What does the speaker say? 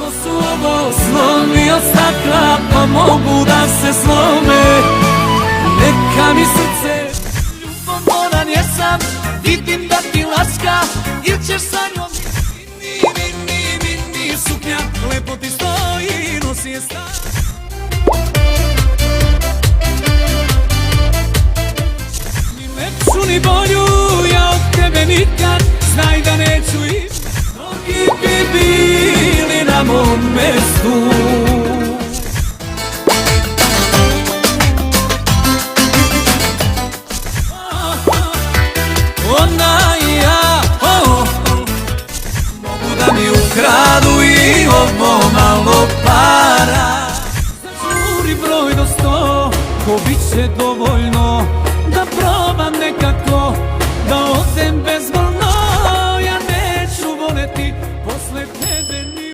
Malo su ovo slomio stakla, pa mogu da se slome. Neka mi srce ljubomoran jesam, vidim da ti laska, ili ćeš sa njom. Mini suknja, lepo ti stoji, nosi je stan. Ni lepšu ni bolju, ja od tebe nikad, znaj da neću i mnogi bi bili na mom mestu.